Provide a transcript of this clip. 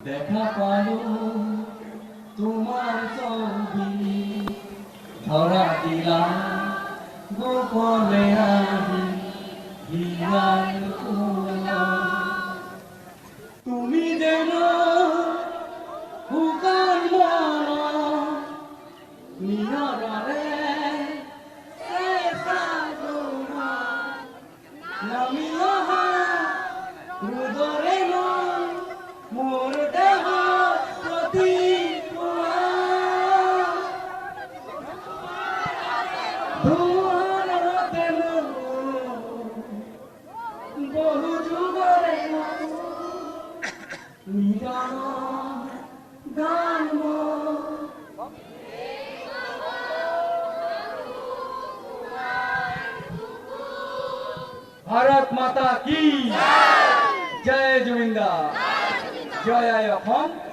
দেখা পালো তোমার ছবি ধরা দিলাম গোপনে আমি হিয়ার তুমি যেন হুকার নিয়রে নামিয়া রুদরে মোর দেহ প্রতি বহু যুগরে নিজন গান भारत माता की जय जुबिंदा जय अखम।